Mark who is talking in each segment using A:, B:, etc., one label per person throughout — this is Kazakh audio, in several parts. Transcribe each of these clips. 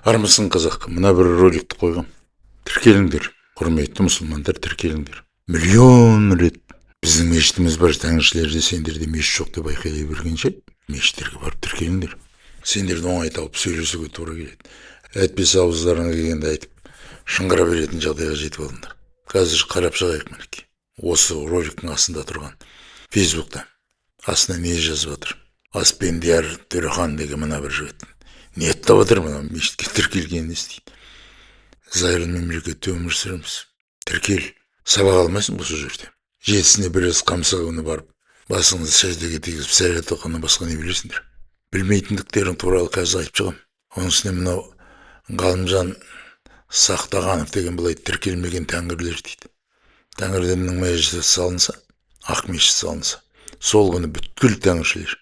A: Армысың қазақ, мына бір роликті қойғам. Тіркеліңдер, құрметті мұсылмандар, тіркеліңдер. Миллион рет біздің мешітіміз бар, тәңіршілерде сендерде мешіт жоқ деп айқайлай бергенше, мешіттерге барып тіркеліңдер. Сендерді оңай тауып сөйлесуге тура келеді. Әйтпесе ауыздарыңа келгенде айтып, шыңғыра беретін жағдайға жетіп алыңдар. Қазір қарап шығайық мінекей. Осы роликтің астында тұрған Фейсбукта астына не жазып жатыр? Аспендияр Төрехан деген мына бір жігіт не айтып отыр, мына мешітке тіркелгенін естиді. Зайырлы мемлекетте өмір сүреміз. Тіркел, сабақ алмайсың осы жерде. Жетісіне біраз қамсығы күні барып, басыңызды сәждеге тигізіп сәлет оқығаннан басқа не білесіңдер? Білмейтіндіктерің туралы қазір айтып шығам. Оның үстіне мынау Ғалымжан Сақтағанов деген былай тіркелмеген тәңірлер дейді. Тәңірденнің мәжілісі салынса, ақ мешіт салынса, сол күні бүткіл тәңіршілер,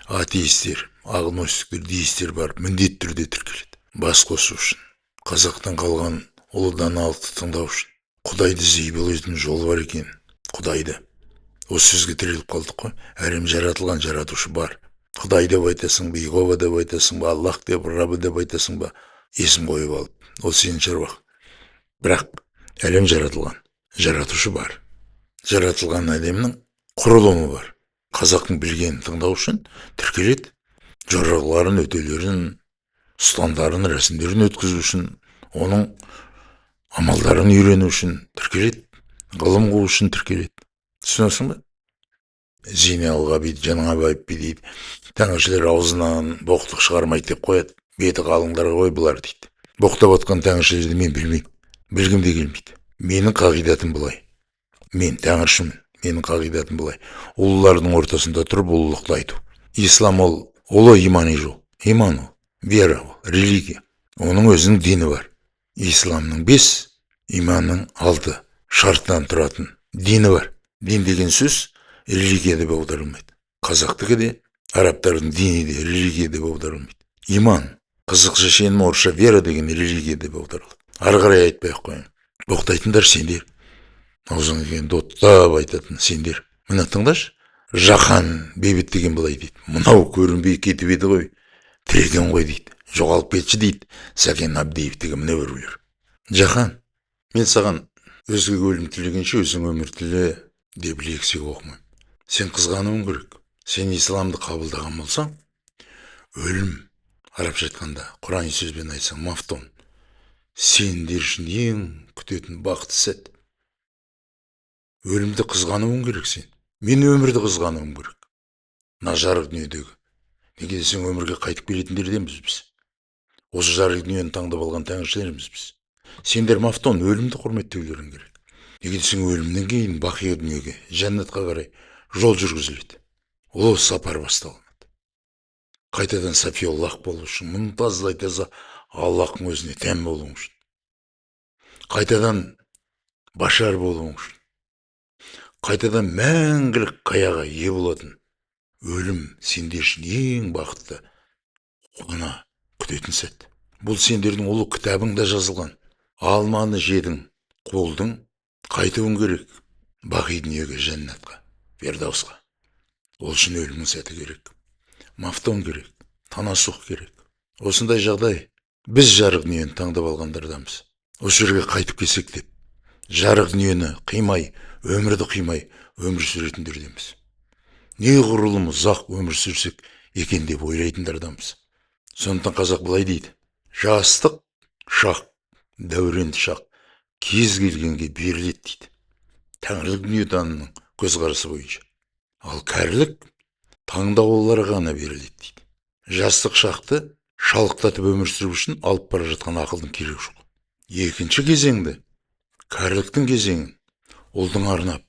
A: атеистер, агностиктер, деистер барып міндетті түрде тіркеледі. Бас қосу үшін, қазақтан қалған ұлы даналықты тыңдау үшін, Құдайды іздей білудің жолы бар екен. Құдайды. Осы сөзге тіреліп қалдық қой. Әлем жаратылған, жаратушы бар. Құдай деп айтасың ба, Иегова деп айтасың ба, Аллах деп, Раббы деп айтасың ба, есім қойып алып, ол сенің шаруаң. Бірақ әлем жаратылған, жаратушы бар. Жаратылған әлемнің құрылымы бар. Қазақтың білгенін тыңдау үшін тіркеледі. Жораларын, өтелерін, ұстандарын, рәсімдерін өткізу үшін, оның амалдарын үйрену үшін тіркеледі. Ғылым қуу үшін тіркеледі. Түсінесің ба? Зейнел Ғабит, Жаңабаев дейді. Тәңіршілер аузынан боқтық шығармайды деп қояды. Беті қалыңдарға қой бұлар дейді. Боқтап отқан тәңіршілерді мен білмеймін. Білгім де келмейді. Менің қағидатым былай. Мен тәңіршімін. Менің қағидатым былай. Ұлылардың ортасында тұрып ұлылықты айту. Ислам ол ұлы имани жол. Иман ол, вера ол, религия. Оның өзінің дini бар. Исламның 5, иманның 6 шарттан тұратын дini бар. Дин деген сөз религия деп аударылмайды. Қазақтікі де, арабтардың дini де, религия деп аударылмайды. Иман, қызықша шенім орысша вера деген религия деп аударылады. Ары қарай айтпай-ақ қояйын. Боқтайтындар сендер. Аузыңа келгенде оттап айтатын сендер. Мына тыңдашы. Жахан бейбіт деген былай дейді. Мынау көрінбей кетіп еді ғой. Тіреген ғой дейді. Жоғалып кетші дейді. Сәкен Абдиев деген мына біреулер. Жахан, мен саған өзгеге өлім тілегенше өзің өмір тіле деп лекция оқымаймын. Сен қызғануың керек. Сен исламды қабылдаған болсаң, өлім, арабша айтқанда, құрани сөзбен айтсаң, мафтон, сендер үшін ең күтетін бақытты сәт. Өлімді қызғануың керек сен. Мен өмірді қызғануым керек. Мына жарық дүниедегі. Неге десең, өмірге қайтып келетіндерденбіз біз. Осы жарық дүниені таңдап алған тәңіршілеріміз біз. Сендер мафтон, өлімді құрметтеулерің керек. Неге десең, өлімнен кейін бақи дүниеге, жәннатқа қарай жол жүргізіледі. Ұлы сапар басталынады. Қайтадан Сафиоллах болу үшін, мұнтаздай таза Аллахтың өзіне тән болуың үшін. Қайтадан башар болуың үшін. Қайтадан мәңгілік қаяға ие болатын өлім сендер үшін ең бақытты қуана күтетін сәт. Бұл сендердің ұлы кітабыңда жазылған. Алманы жедің, қолдың, қайтуың керек. Бақи дүниеге, жәннатқа, фердаусқа. Ол үшін өлімнің сәті керек. Мафтон керек, танасух керек. Осындай жағдай біз жарық дүниені таңдап алғандарданбыз. Осы жерге қайтып келсек деп, жарық дүниені қимай, өмірді қимай, өмір сүретіндерденбіз. Не құрылым ұзақ өмір сүрсек екен деп ойлайтындарданбыз. Сондықтан қазақ былай дейді. Жастық шақ, дәурен шақ, кез келгенге беріледі дейді. Тәңірлік дүниетанымның көзқарасы бойынша. Ал кәрілік таңдауларға ғана беріледі дейді. Жастық шақты шалықтатып өмір сүру үшін алып бара жатқан ақылдың керегі жоқ. Екінші кезеңді, кәріліктің кезеңін ұлдың арнап,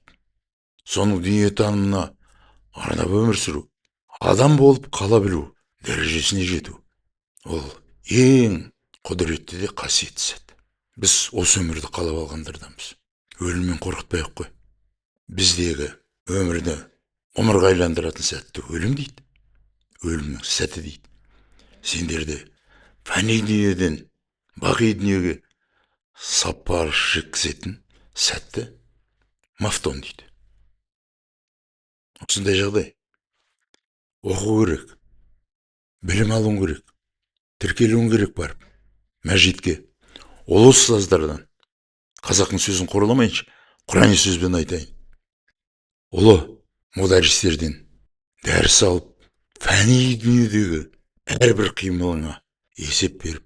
A: соның дүниетанымына арнап өмір сүру, адам болып қала білу дәрежесіне жету. Ол ең құдіретті де қасиетті сәт. Біз осы өмірді қалап алғандарданбыз. Өліммен қорқытпай-ақ қой. Біздегі өмірді ғұмырға айландыратын сәтті өлім дейді. Өлімнің сәті дейді. Сендерді фәни дүниеден бақи дүниеге сапар жеткізетін сәтті мафтон дейді. Осындай жағдай. Оқу керек. Білім алуың керек. Тіркелуің керек барып. мәжитке, ол ұстаздардан қазақтың сөзін қорламайыншы, құрани сөзбен айтайын. Ұлы мұдаристерден дәріс алып, фәни дүниедегі әрбір қимылыңа есеп беріп,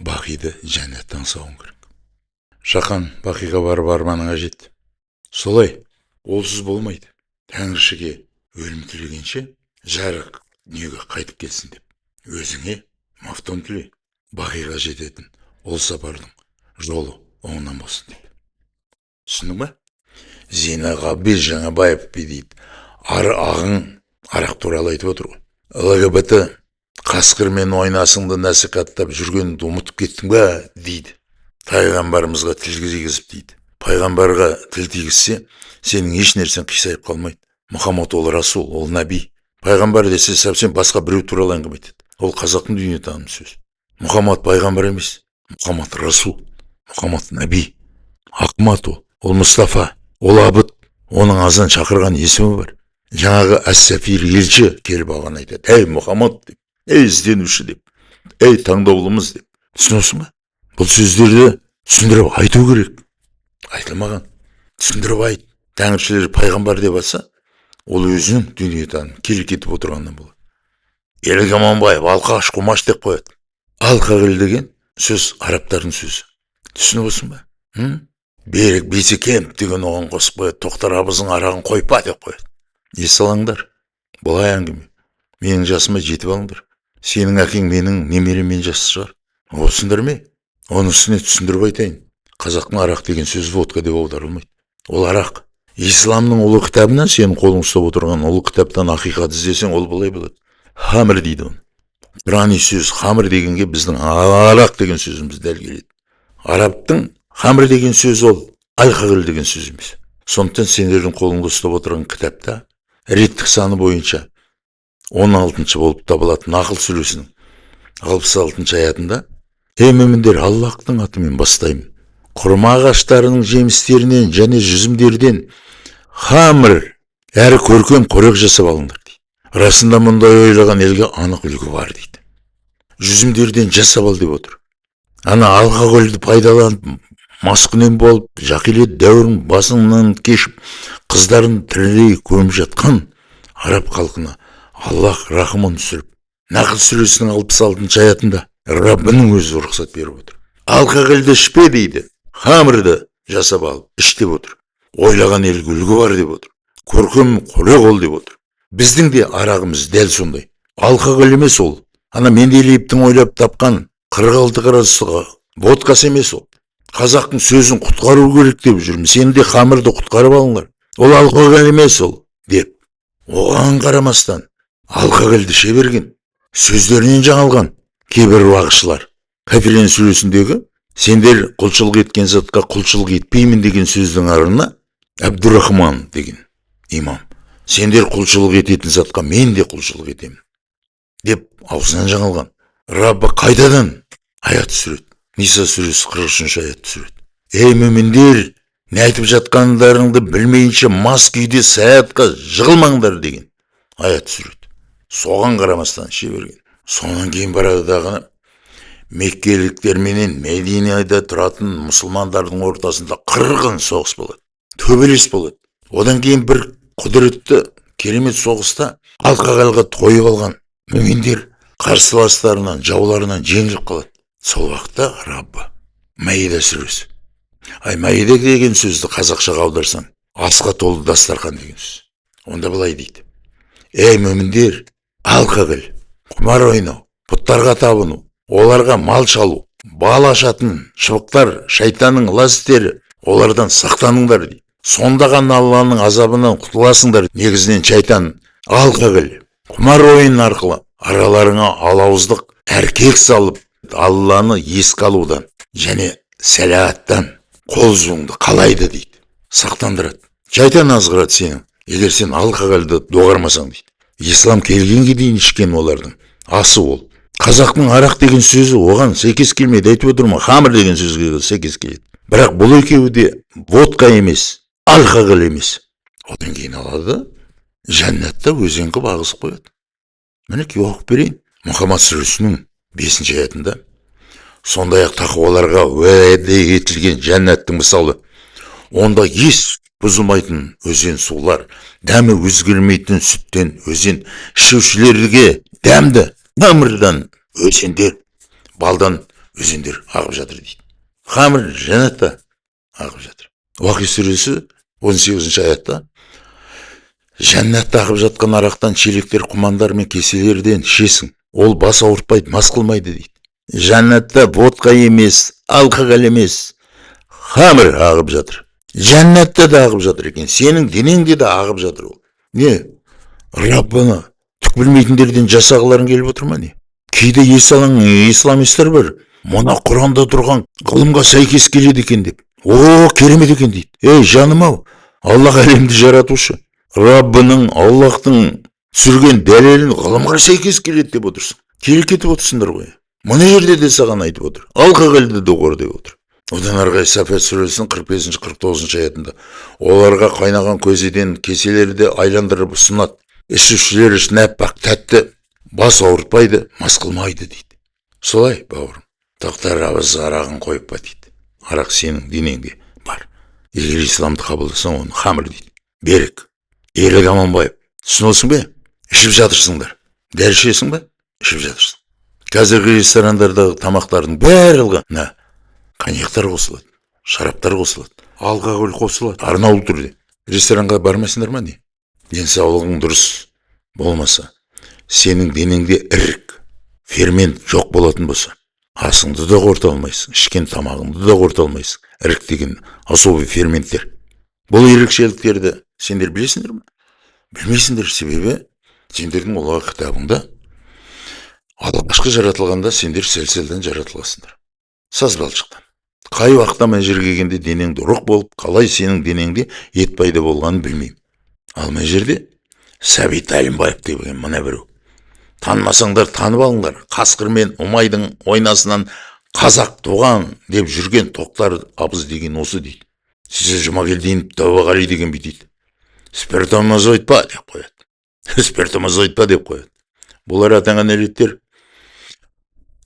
A: бақиды жәннаттан сауын керек. Жақан бақиға барып арманың қажет. Солай, олсыз болмайды. Тәңіршіге өлім тілегенше жарық дүниеге қайтып келсін деп. Өзіңе мафтон тіле, бақиға жететін ол сапардың жолы оңынан болсын деп. Түсіндің ба? Зейнағаббел Жаңабаев дейді. Ағың арақ туралы айтып отыр ғой. ЛГБТ қасқырмен ойнасыңды насихаттап жүргеніңді ұмытып кеттің ба дейді. Пайғамбарымызға тіл тигізіп дейді. Пайғамбарға тіл тигізсе, сенің еш нәрсен қисайып қалмайды. Мұхаммад ол расул, ол наби. Пайғамбар десе совсем басқа біреу туралы әңгіме айтады. Ол қазақтың дүниетаным сөз. Мұхаммад пайғамбар емес, Мұхаммад расул, Мұхаммад наби. Ахмад ол Мұстафа, ол абыд, оның азан шақырған есімі бар. Жаңағы әс-сәфир елші келіп алған айтады. Әй Мұхаммад деп, әй ізденуші деп, әй таңдаулымыз деп. Түсінесің ба? Бұл сөздерді түсіндіріп айту керек. Айтылмаған. Түсіндіріп айт. Тәңіршілер пайғамбар деп атса, ол өзінің дүниетаным келіп кетіп отырғаннан болады. Елік Аманбаев алқаш құмаш деп қояды. Алқағыл деген сөз арабтардың сөзі. Түсініп отырсың ба? Берік Бейсекемп деген оған қосып қояды. Тоқтар Абыздың арағын қойпа деп қояды. Есі алаңдар. Бұлай әңгіме. Менің жасыма жетіп алыңдар. Сенің әкең менің немеремен жасы шығар. Осындар ме? Оның үстіне түсіндіріп айтайын. Қазақтың арақ деген сөз водка деп аударылмайды. Ол арақ. Исламның ұлы кітабынан, сенің қолың ұстап отырған ұлы кітаптан ақиқат іздесең, ол былай болады. Хамыр дейді оны. Құрани сөз хамыр дегенге біздің арақ деген сөзіміз дәл келеді. Арабтың хамыр деген сөз ол алкоголь деген сөз емес. Сондықтан сендердің қолыңда ұстап отырған кітапта реттік саны бойынша 16 болып табылатын Нақыл сүресінің 66 аятында ей мүміндер, Аллахтың атымен бастаймын. Құрма ағаштарының жемістерінен және жүзімдерден хамыр әрі көркем қорек жасап алыңдар дейді. Расында мұндай ойлаған елге анық үлгі бар дейді. Жүзімдерден жасап ал деп отыр. Ана алкогольді пайдаланып, маскүнем болып, жақилет дәуірін басыңнан кешіп, қыздарын тірілей көміп жатқан араб халқына Аллах рахымын түсіріп, Нақыл сүресінің 66 аятында Раббының өзі рұқсат беріп отыр. Алкогольді ішпе дейді, хамырды жасап алып іш деп отыр. Ойлаған елге үлгі бар деп отыр. Көркем қорек ол деп отыр. Біздің де арағымыз дәл сондай. Алкоголь емес ол. Ана Менделеевтің ойлап тапқан 46 градустығы водкасы емес ол. Қазақтың сөзін құтқару керек деп жүрмін. Сен де хамырды құтқарып алыңдар. Ол алкоголь емес ол деп. Оған қарамастан алкогольді іше берген, сөздерінен жаңалған кейбір уағызшылар. Кафирен сүресіндегі сендер құлшылық еткен затқа құлшылық етпеймін деген сөздің арына Әбдурахман деген имам. Сендер құлшылық ететін затқа мен де құлшылық етемін деп аузынан жаңалған. Раббы қайтадан аят түсіреді. Ниса сүресі 43 аят түсіреді. Ей мүміндер, не айтып жатқандарыңды білмейінше мас күйде саятқа жығылмаңдар деген аят түсіреді. Соған қарамастан іше берген. Сонан кейін барады дағыны Меккеліктерменен Мединада тұратын мұсылмандардың ортасында қырғын соғыс болады. Төбелес болады. Одан кейін бір құдіретті керемет соғыста алкогольға тойып алған мүминдер қарсыластарынан, жауларынан жеңіліп қалады. Сол уақытта Раббы Маида сүресі. Маида деген сөзді қазақшаға аударсаң, асқа толы дастархан деген сөз. Онда былай дейді. Ей мүміндер, алкоголь, құмар ойнау, бұттарға табыну, оларға мал шалу, бал ашатын шыбықтар, шайтанның ластері, олардан сақтаныңдар дейді. Сонда ғана Алланың азабынан құтыласыңдар. Негізінен шайтан алкоголь, құмар ойын арқылы араларыңа алауыздық, әркек салып, Алланы еске алудан және сәлаттан қол үзуіңді қалайды дейді. Сақтандырады. Шайтан азғырады сені, егер сен алкогольді доғармасаң дейді. Ислам келгенге дейін ішкен олардың асы ол. Қазақтың арақ деген сөзі оған сәйкес келмейді. Айтып отырмын, хамыр деген сөзге сәйкес келеді. Бірақ бұл екеуі де водка емес, алкоголь емес. Одан кейін алады, жәннатта өзен қып ағызып қояды. Мінекей оқып берейін. Мұхаммад сүресінің 5 аятында сондай-ақ тақуаларға уәде етілген жәннаттың мысалы. Онда ес бұзылмайтын өзен сулар, дәмі өзгермейтін сүттен өзен, ішушілерге дәмді қамырдан өзендер, балдан өзендер ағып жатыр дейді. Қамыр жәннатта ағып жатыр. Уақи сүресі 18-ші аятта жәннатта ағып жатқан арақтан шелектер, құмандар мен кеселерден ішесің. Ол бас ауыртпайды, мас қылмайды дейді. Жәннатта водка емес, алкоголь емес, қамыр ағып жатыр. Жәннатта да ағып жатыр екен. Сенің денеңде де ағып жатыр ол. Не? Раббаны түк білмейтіндерден жасағыларың келіп отыр ма не? Кейде исламистер бар. Мұна Құранда тұрған ғылымға сәйкес келеді екен деп. О, керемет екен дейді. Ей, жаным ау, Аллах әлемді жаратушы. Раббының, Аллахтың сүрген дәлелін ғылымға сәйкес келеді деп отырсың. Келіп кетіп отырсыңдар ғой. Мұны жерде де саған айтып отыр. Алкогольді де қор деп отыр. Одан арғы Сафат сүресінің 45-49 аятында оларға қайнаған көзеден кеселерді айландырып ұсынады. Ішушілер үшін әппақ тәтті, бас ауыртпайды, мас қылмайды дейді. Солай, бауырым, тоқтар абыз арағын қойып па дейді. Арақ сенің денеңде бар. Егер исламды қабылдасаң, оны қамыр дейді. Берік, Ерлік Аманбаев, түсінесің бе? Ішіп жатырсыңдар. Дәл ішесің бе? Ішіп жатырсың. Қазіргі ресторандардағы тамақтардың барлығы коньяктар қосылады, шараптар қосылады, алкоголь қосылады, арнаулы түрде. Ресторанға бармайсыңдар ма не? Денсаулығың дұрыс болмаса, сенің денеңде ірік, фермент жоқ болатын болса, асыңды да қорыта алмайсың, ішкен тамағыңды да қорыта алмайсың. Ірік деген особый ферменттер. Бұл ерекшеліктерді сендер білесіңдер ме? Білмейсіңдер, себебі сендердің Алла кітабыңда алғашқы жаратылғанда сендер сәл-сәлден жаратыласыңдар. Саз балшықтан. Қай уақытта мына жерге келгенде денеңді рух болып, қалай сенің денеңде ет пайда болғанын білмеймін. Ал мына жерде Сәбит Әлімбаев деген мына біреу. Танымасаңдар танып алыңдар. Қасқыр мен Ұмайдың ойнасынан қазақ туған деп жүрген Тоқтар абыз деген осы дейді. Сізі Жұмагелдинов Тәубеғали деген дейді. Спиртомазоид па деп қояды. Спиртомазоид па деп қояды. Бұлар атанған әлеттер.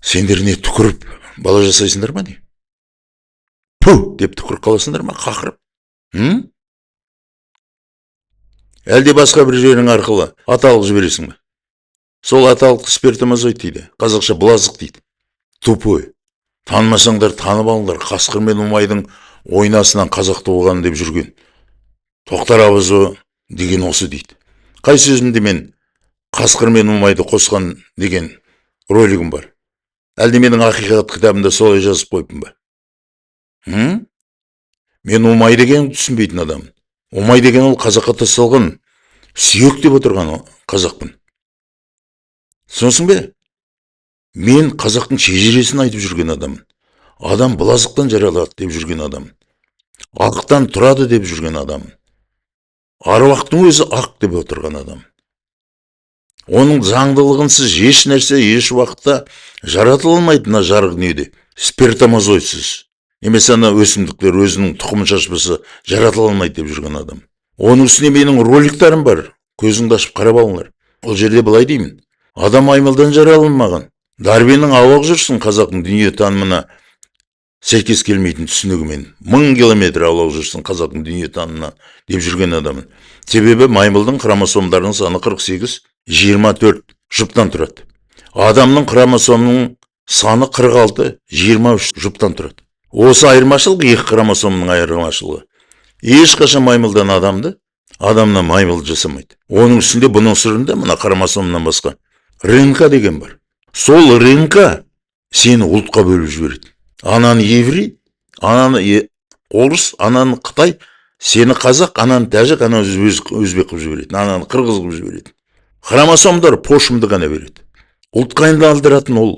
A: Сендер не түкіріп бала жасайсыңдар ма не? Пу деп түкіріп қаласыңдар ма қақырып? Әлде басқа бір жерің арқылы аталық жібересің бе? Сол аталық спиртомазоид дейді. Қазақша бұлазық дейді. Тупой. Танымасаңдар танып алыңдар. Қасқыр мен Ұмайдың ойнасынан қазақ туған деп жүрген Тоқтар абызы деген осы дейді. Қай сөзімде мен Қасқыр мен Ұмайды қосқан деген ролигім бар. Әлде менің ақиқат кітабымда солай жазып қойыппын ба? Мен Ұмай деген түсінбейтін адаммын. Ұмай деген ол қазаққа тасталған сүйек деп отырған қазақпын. Түсінесің бе? Мен қазақтың шежіресін айтып жүрген адаммын. Адам бұлазықтан жаралады деп жүрген адаммын. Ақтан тұрады деп жүрген адаммын. Аруақтың өзі ақ деп отырған адаммын. Оның заңдылығынсыз еш нәрсе еш уақытта жаратыла алмайды мына жарық дүниеде. Спиртомазоидсыз. Немесе ана өсімдіктер өзінің тұқымын шашпаса жаратыла алмайды деп жүрген адам. Оның үстіне менің роликтарым бар. Көзіңді ашып қарап алыңдар. Ол жерде былай деймін. Адам аймылдан жаралынмаған. Дарвиннің ауық жүрсін қазақтың дүние танымына сәйкес келмейтін түсінігімен. 1000 километр аулақ жүрсін қазақтың дүние танымына деп жүрген адамын. Себебі маймылдың хромосомдарының саны 48, 24 жұптан тұрады. Адамның хромосомының саны 46, 23 жұптан тұрады. Осы айырмашылық екі хромосомның айырмашылығы. Ешқашан маймылдан адамнан маймыл жасамайды. Оның үстінде бұның сырында мына хромосомнан басқа РНК деген бар. Сол РНК сені ұлтқа бөліп жібереді. Ананы еврей, ананы орыс, ананы Қытай, сені қазақ, ананы тәжік, ананы өзбек қылып жібереді, ананы қырғыз қылып жібереді. Хромосомдар пошымды ғана береді. Ұлтқа айналдыратын ол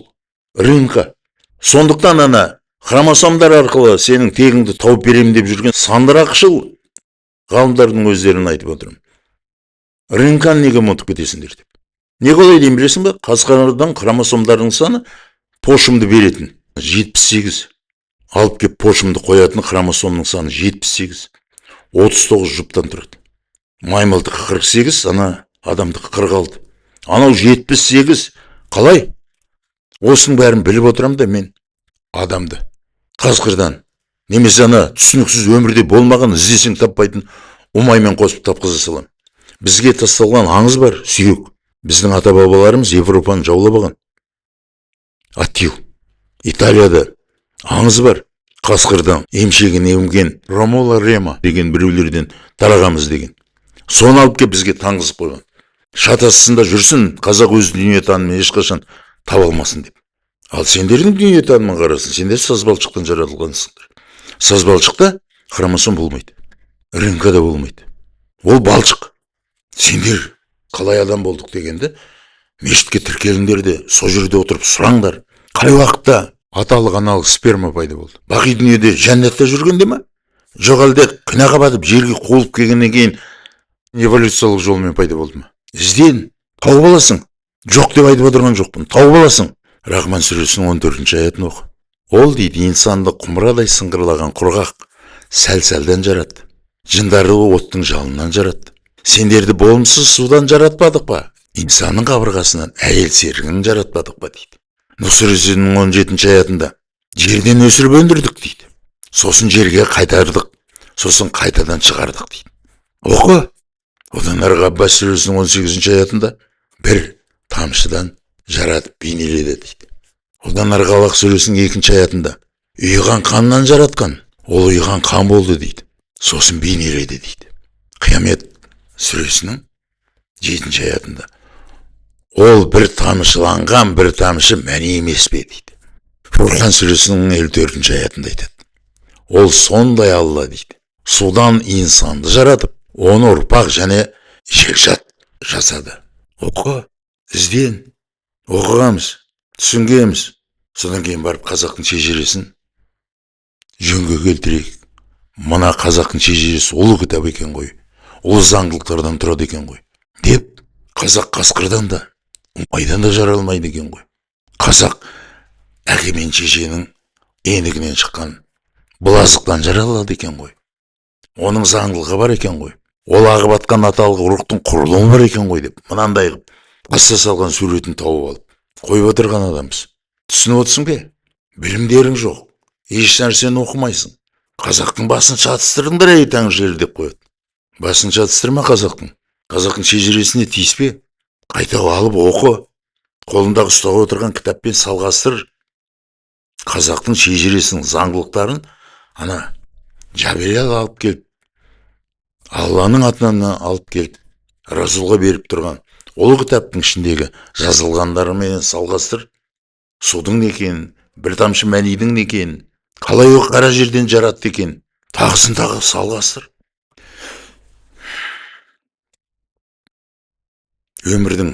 A: РНК. Сондықтан ана хромосомдар арқылы сенің тегіңді тауып беремін деп жүрген сандырақшыл ғалымдардың өздерін айтып отырмын. РНК-ны неге ұмытып кетесіңдер деп. Не қолай дейін білесің бе? Қасқырдан хромосомдардың саны пошымды беретін 78. Алып кеп пошымды қоятын хромосомның саны 78. 39 жұптан тұрады. Маймылдық 48, ана адамдық 46. Анау 78. Қалай? Осының бәрін біліп отырам да мен адамды қасқырдан немесе ана түсініксіз өмірде болмаған іздесең таппайтын ұмаймен қосып тапқыза салам. Бізге тасталған аңыз бар, сүйек. Біздің ата бабаларымыз Европаны жаулап алған. Аттил. Италияда аңыз бар. Қасқырдан емшегін емген Ромола Рема деген біреулерден тарағамыз деген. Соны алып кеп бізге таңғызып қойған. Шатасында жүрсін, қазақ өз дүниетанымын ешқашан таба алмасын деп. Ал сендердің дүниетанымын қарасын, сендер сазбалшықтан жаратылғансыңдар. Сазбалшықта хромосом болмайды. РНК да болмайды. Ол балшық. Сендер қалай адам болдық дегенде, мешітке тіркеліңдер де, сол жерде отырып сұраңдар. Қай уақытта аталық аналық сперма пайда болды? Бақи дүниеде жәннатта жүргенде ма? Жоқ әлде күнәға батып жерге қуылып келгеннен кейін эволюциялық жолмен пайда болды ма? Ізден, тауып аласың. Жоқ деп айтып отырған жоқпын, тауып аласың. Рахман сүресінің 14-ші аятын оқы. Ол дейді, инсанды құмырадай сыңғырлаған құрғақ сәл-сәлден жаратты. Жындарды оттың жалынан жаратты. Сендерді болымсыз судан жаратпадық па? Инсанның қабырғасынан әйел серігін жаратпадық па дейді. Нұх сүресінің 17-ші аятында жерден өсіріп өндірдік дейді. Сосын жерге қайтардық, сосын қайтадан шығардық дейді. Оқы. Одан әрі Аббас сүресінің 18-ші аятында бір тамшыдан жаратып бейнеледі дейді. Одан әрі Қалақ сүресінің 2-ші аятында ұйыған қаннан жаратқан, ол ұйыған қан болды дейді. Сосын бейнеледі дейді. Қиямет сүресінің 7-ші аятында ол бір тамшыланған бір тамшы мәни емес пе дейді. Фурқан сүресінің 54-ші аятында айтады. Ол сондай Алла дейді. Судан инсанды жаратып, оны ұрпақ және жекжат жасады. Оқы, ізден, оқығамыз, түсінгеміз. Содан кейін барып қазақтың шежіресін жөнге келтірейік. Мына қазақтың шежіресі ұлы кітап екен ғой, ұлы заңдылықтардан тұрады екен ғой деп, қазақ қасқырдан да ұмайдан да жаралмайды екен ғой. Қазақ әке мен шешенің енігінен шыққан бұлазықтан жаралады екен ғой. Оның заңдылығы бар екен ғой. Ол ағып атқан аталық рухтың құрылымы бар екен ғой деп, мынандай қылып қасса салған суретін тауып алып қойып отырған адамбыз. Түсініп отырсың бе? Білімдерің жоқ, еш нәрсені оқымайсың. Қазақтың басын шатыстырыңдар ей тәңіршілер деп қояды. Басын шатыстырма қазақтың. Қазақтың шежіресіне тиіспе. Қайта алып оқы. Қолындағы ұстап отырған кітаппен салғастыр. Қазақтың шежіресінің заңдылықтарын ана Жабелел алып келіп, Алланың атынан алып келіп, Расулға беріп тұрған ол кітаптың ішіндегі жазылғандарымен салғастыр. Судың не екенін, бір тамшы мәнидің не екенін, қалай ол қара жерден жаратты екен, тағысын тағы салғастыр. Өмірдің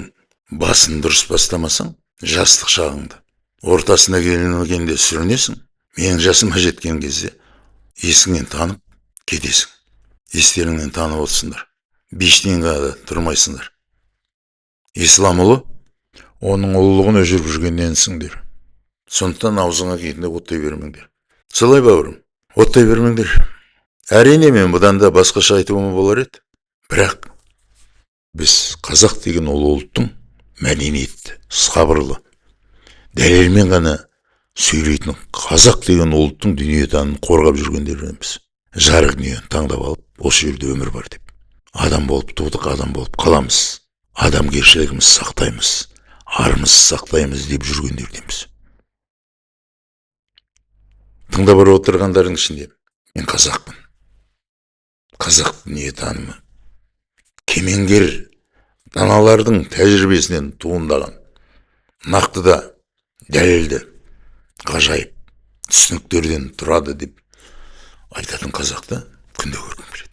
A: басын дұрыс бастамасаң, жастық шағыңды ортасына келгенде сүрінесің. Менің жасыма жеткен кезде есіңнен танып кетесің. Естеріңнен танып отырсыңдар. Бештенге да тұрмайсыңдар. Ислам ұлы, оның ұлылығын өшіріп жүргенненсіңдер. Сондықтан аузыңа келгенде оттай бермеңдер. Солай бауырым, оттай бермеңдер. Әрине мен бұдан да басқаша айтуыма болар еді. Бірақ біз қазақ деген ұлы ұлттың мәдениетті, сабырлы, дәлелмен ғана сөйлейтін қазақ деген ұлттың дүниетанын қорғап жүргендеріміз. Жарық дүниені таңдап алып, осы жерде өмір бар деп. Адам болып тудық, адам болып қаламыз. Адамгершілігіміз сақтаймыз, арымыз сақтаймыз деп жүргендерденбіз. Тыңдап барып отырғандардың ішінде мен қазақпын. Қазақ дүниетанымы кемеңгер даналардың тәжірибесінен туындаған нақты да дәлелді ғажайып түсініктерден тұрады деп айтатын қазақты күнде көргім келеді.